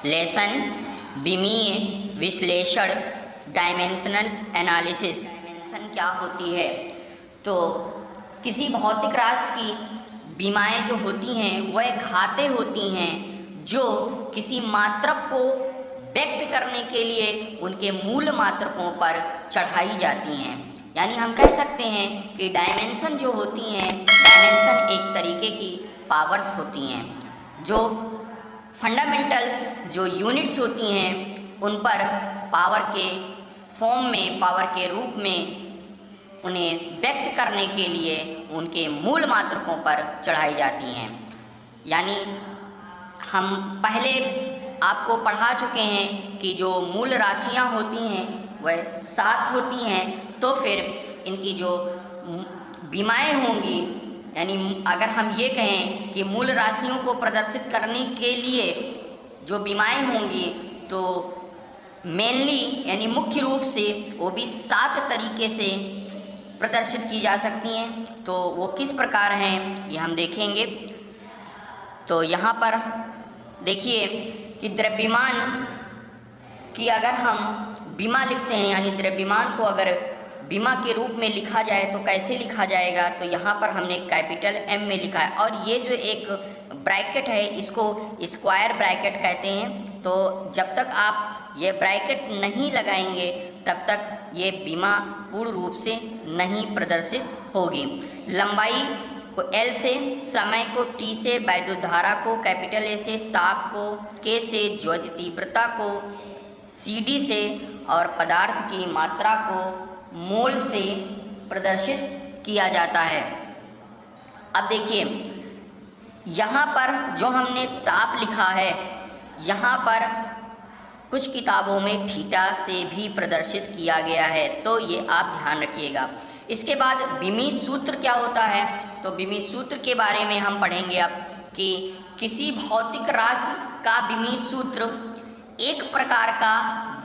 Lesson विमीय विश्लेषण dimensional analysis. Dimension क्या होती है? तो किसी भौतिक राशि की विमाएँ जो होती हैं वह घातें होती हैं जो किसी मात्रक को व्यक्त करने के लिए उनके मूल मात्रकों पर चढ़ाई जाती हैं। यानी हम कह सकते हैं कि डायमेंशन जो होती हैं, डायमेंशन एक तरीके की पावर्स होती हैं जो फंडामेंटल्स जो यूनिट्स होती हैं उन पर पावर के फॉर्म में, पावर के रूप में उन्हें व्यक्त करने के लिए उनके मूल मात्रकों पर चढ़ाई जाती हैं। यानी हम पहले आपको पढ़ा चुके हैं कि जो मूल राशियां होती हैं वह 7 होती हैं, तो फिर इनकी जो विमाएँ होंगी, यानी अगर हम ये कहें कि मूल राशियों को प्रदर्शित करने के लिए जो विमाएँ होंगी तो मेनली यानी मुख्य रूप से वो भी 7 तरीके से प्रदर्शित की जा सकती हैं। तो वो किस प्रकार हैं ये हम देखेंगे। तो यहाँ पर देखिए कि द्रव्यमान की अगर हम विमा लिखते हैं, यानी द्रव्यमान को अगर विमा के रूप में लिखा जाए तो कैसे लिखा जाएगा, तो यहाँ पर हमने कैपिटल M में लिखा है और ये जो एक ब्रैकेट है इसको स्क्वायर ब्रैकेट कहते हैं। तो जब तक आप ये ब्रैकेट नहीं लगाएंगे तब तक ये विमा पूर्ण रूप से नहीं प्रदर्शित होगी। लंबाई को L से, समय को T से, वैद्युत धारा को कैपिटल A से, ताप को K से, ज्योति तीव्रता को CD से और पदार्थ की मात्रा को मोल से प्रदर्शित किया जाता है। अब देखिए यहाँ पर जो हमने ताप लिखा है, यहाँ पर कुछ किताबों में थीटा से भी प्रदर्शित किया गया है, तो ये आप ध्यान रखिएगा। इसके बाद विमीय सूत्र क्या होता है, तो विमीय सूत्र के बारे में हम पढ़ेंगे अब कि किसी भौतिक राशि का विमीय सूत्र एक प्रकार का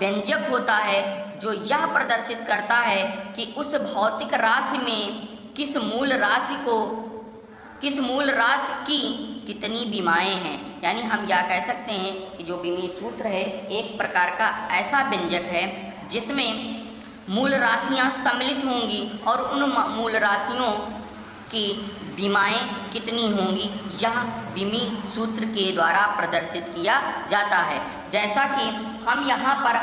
व्यंजक होता है जो यह प्रदर्शित करता है कि उस भौतिक राशि में किस मूल राशि की कितनी विमाएँ हैं। यानी हम यह कह सकते हैं कि जो विमीय सूत्र है एक प्रकार का ऐसा व्यंजक है जिसमें मूल राशियां सम्मिलित होंगी और उन मूल राशियों की विमाएँ कितनी होंगी, यह विमीय सूत्र के द्वारा प्रदर्शित किया जाता है। जैसा कि हम यहाँ पर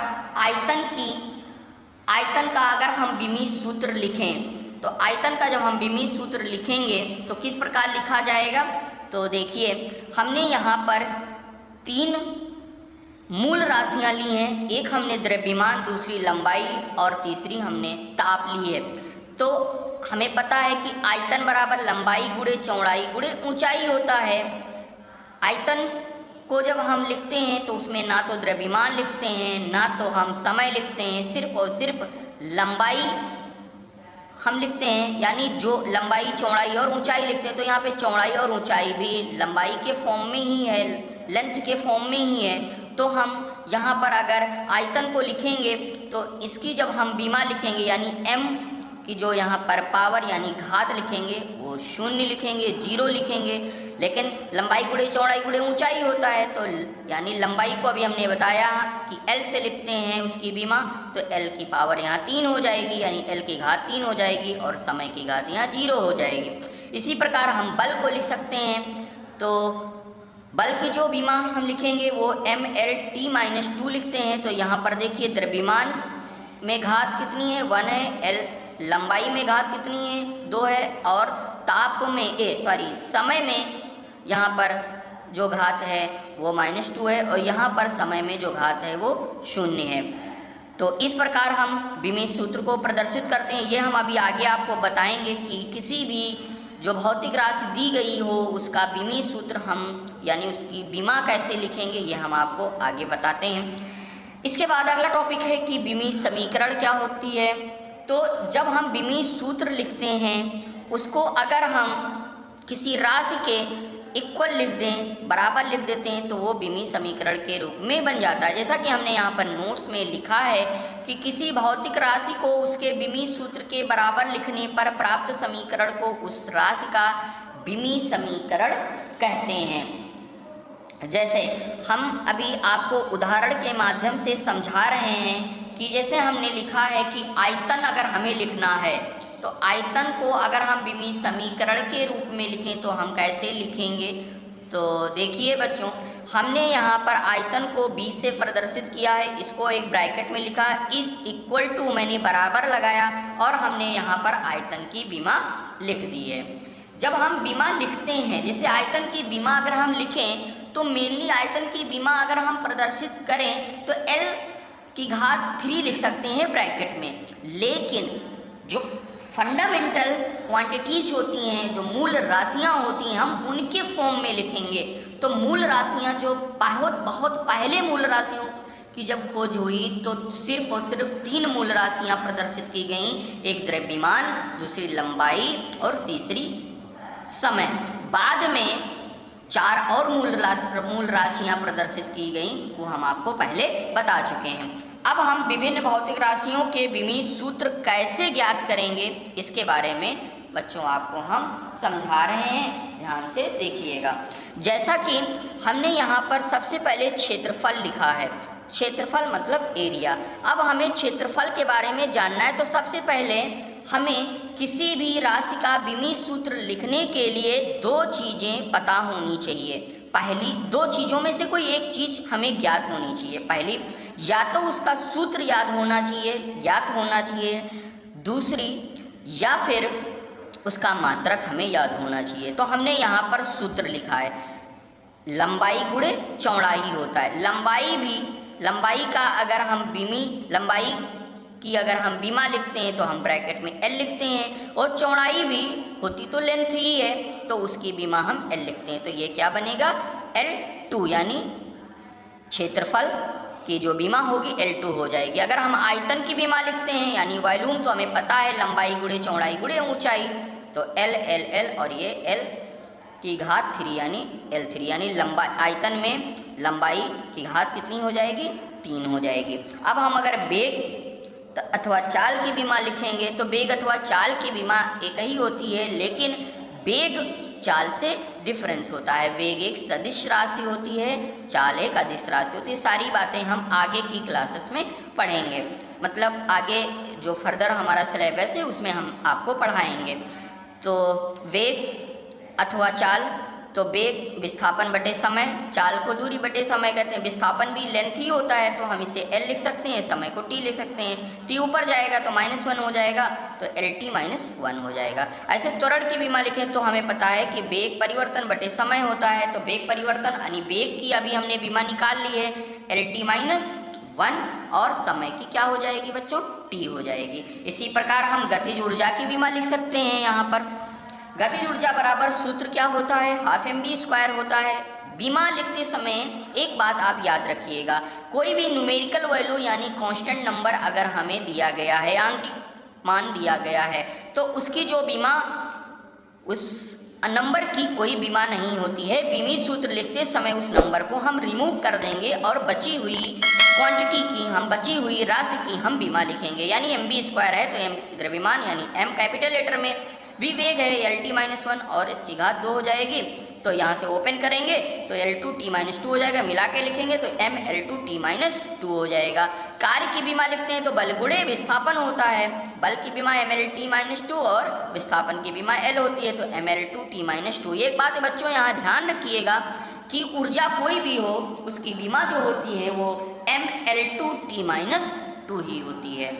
आयतन का अगर हम विमीय सूत्र लिखें, तो आयतन का जब हम विमीय सूत्र लिखेंगे तो किस प्रकार लिखा जाएगा, तो देखिए हमने यहाँ पर 3 मूल राशियाँ ली हैं, एक हमने द्रव्यमान, दूसरी लंबाई और तीसरी हमने ताप ली है। तो हमें पता है कि आयतन बराबर लंबाई गुणे चौड़ाई गुणे ऊंचाई होता है। आयतन को जब हम लिखते हैं तो उसमें ना तो द्रव्यमान लिखते हैं ना तो हम समय लिखते हैं, सिर्फ और सिर्फ लंबाई हम लिखते हैं, यानी जो लंबाई चौड़ाई और ऊंचाई लिखते हैं। तो यहाँ पे चौड़ाई और ऊंचाई भी लंबाई के फॉर्म में ही है, लेंथ के फॉर्म में ही है। तो हम यहाँ पर अगर आयतन को लिखेंगे तो इसकी जब हम विमा लिखेंगे यानी m की जो यहाँ पर पावर यानी घात लिखेंगे वो 0 लिखेंगे, 0 लिखेंगे। लेकिन लंबाई गुणे चौड़ाई गुणे ऊंचाई होता है, तो यानी लंबाई को अभी हमने बताया कि L से लिखते हैं उसकी विमा, तो L की पावर यहाँ 3 हो जाएगी, यानी L की घात 3 हो जाएगी और समय की घात यहाँ 0 हो जाएगी। इसी प्रकार हम बल को लिख सकते हैं, तो बल की जो विमा हम लिखेंगे वो mLt-2 लिखते हैं। तो यहाँ पर देखिए द्रव्यमान में घात कितनी है, 1 है, लंबाई में घात कितनी है, 2 है, और ताप में समय में यहाँ पर जो घात है वो -2 है और यहाँ पर समय में जो घात है वो 0 है। तो इस प्रकार हम विमीय सूत्र को प्रदर्शित करते हैं। ये हम अभी आगे आपको बताएंगे कि किसी भी जो भौतिक राशि दी गई हो उसका विमीय सूत्र हम यानी उसकी विमा कैसे लिखेंगे, ये हम आपको आगे बताते हैं। इसके बाद अगला टॉपिक है कि विमीय समीकरण क्या होती है। तो जब हम विमीय सूत्र लिखते हैं उसको अगर हम किसी राशि के इक्वल लिख दें, बराबर लिख देते हैं, तो वो विमीय समीकरण के रूप में बन जाता है। जैसा कि हमने यहाँ पर नोट्स में लिखा है कि किसी भौतिक राशि को उसके विमीय सूत्र के बराबर लिखने पर प्राप्त समीकरण को उस राशि का विमीय समीकरण कहते हैं। जैसे हम अभी आपको उदाहरण के माध्यम से समझा रहे हैं कि जैसे हमने लिखा है कि आयतन अगर हमें लिखना है तो आयतन को अगर हम विमीय समीकरण के रूप में लिखें तो हम कैसे लिखेंगे। तो देखिए बच्चों, हमने यहाँ पर आयतन को 20 से प्रदर्शित किया है, इसको एक ब्रैकेट में लिखा, इज इक्वल टू मैंने बराबर लगाया और हमने यहाँ पर आयतन की विमा लिख दी है। जब हम विमा लिखते हैं, जैसे आयतन की विमा अगर हम लिखें तो मेनली आयतन की विमा अगर हम प्रदर्शित करें तो L की घात 3 लिख सकते हैं ब्रैकेट में, लेकिन जो फंडामेंटल क्वांटिटीज होती हैं, जो मूल राशियां होती हैं, हम उनके फॉर्म में लिखेंगे। तो मूल राशियां जो बहुत पहले मूल राशियों की जब खोज हुई तो सिर्फ और सिर्फ 3 मूल राशियां प्रदर्शित की गईं, एक द्रव्यमान, दूसरी लंबाई और तीसरी समय। बाद में 4 और मूल राशियां प्रदर्शित की गईं, वो हम आपको पहले बता चुके हैं। अब हम विभिन्न भौतिक राशियों के विमीय सूत्र कैसे ज्ञात करेंगे, इसके बारे में बच्चों आपको हम समझा रहे हैं, ध्यान से देखिएगा। जैसा कि हमने यहाँ पर सबसे पहले क्षेत्रफल लिखा है, क्षेत्रफल मतलब एरिया। अब हमें क्षेत्रफल के बारे में जानना है तो सबसे पहले हमें किसी भी राशि का विमीय सूत्र लिखने के लिए 2 चीज़ें पता होनी चाहिए। पहली 2 चीज़ों में से कोई एक चीज़ हमें ज्ञात होनी चाहिए। पहली, या तो उसका सूत्र याद होना चाहिए, ज्ञात होना चाहिए। दूसरी, या फिर उसका मात्रक हमें याद होना चाहिए। तो हमने यहाँ पर सूत्र लिखा है, लंबाई गुणे चौड़ाई होता है। लंबाई का अगर हम लंबाई की अगर हम विमा लिखते हैं तो हम ब्रैकेट में L लिखते हैं, और चौड़ाई भी होती तो लेंथ ही है तो उसकी विमा हम L लिखते हैं। तो ये क्या बनेगा, L2, यानी क्षेत्रफल की जो विमा होगी L2 हो जाएगी। अगर हम आयतन की विमा लिखते हैं यानी वॉल्यूम, तो हमें पता है लंबाई गुणे चौड़ाई गुणे ऊंचाई, तो L और ये L की घात 3 यानी L3, यानी आयतन में लंबाई की घात कितनी हो जाएगी, 3 हो जाएगी। अब हम अगर वेग अथवा चाल की विमा लिखेंगे तो वेग अथवा चाल की विमा एक ही होती है, लेकिन वेग चाल से डिफरेंस होता है। वेग एक सदिश राशि होती है, चाल एक अदिश राशि होती है। सारी बातें हम आगे की क्लासेस में पढ़ेंगे, मतलब आगे जो फर्दर हमारा सिलेबस है उसमें हम आपको पढ़ाएंगे। तो वेग अथवा चाल, तो वेग विस्थापन बटे समय, चाल को दूरी बटे समय कहते हैं। विस्थापन भी लेंथ ही होता है तो हम इसे L लिख सकते हैं, समय को T लिख सकते हैं। T ऊपर जाएगा तो -1 हो जाएगा, तो LT -1 हो जाएगा। ऐसे त्वरण की विमा लिखें तो हमें पता है कि वेग परिवर्तन बटे समय होता है, तो वेग परिवर्तन यानी वेग की अभी हमने विमा निकाल ली है LT -1, और समय की क्या हो जाएगी बच्चों, T हो जाएगी। इसी प्रकार हम गतिज ऊर्जा की विमा लिख सकते हैं। यहाँ पर गतिज ऊर्जा बराबर सूत्र क्या होता है, 12mv² होता है। विमा लिखते समय एक बात आप याद रखिएगा, कोई भी न्यूमेरिकल वैल्यू यानी कांस्टेंट नंबर अगर हमें दिया गया है, आंकिक मान दिया गया है, तो उसकी जो विमा, उस नंबर की कोई विमा नहीं होती है। विमीय सूत्र लिखते समय उस नंबर को हम रिमूव कर देंगे और बची हुई क्वांटिटी की, हम बची हुई राशि की हम विमा लिखेंगे। यानी mv² है तो m द्रव्यमान यानी m कैपिटल लेटर में, v वेग है LT -1 और इसकी घात 2 हो जाएगी। तो यहाँ से ओपन करेंगे तो L2 T -2 हो जाएगा, मिला के लिखेंगे तो M L2 T -2 हो जाएगा। कार्य की विमा लिखते हैं तो बल गुणे विस्थापन होता है, बल की विमा MLT -2 और विस्थापन की विमा L होती है, तो ML2 T -2। एक बात बच्चों यहाँ ध्यान रखिएगा कि ऊर्जा कोई भी हो उसकी विमा जो होती है वो ML2 T -2 ही होती है।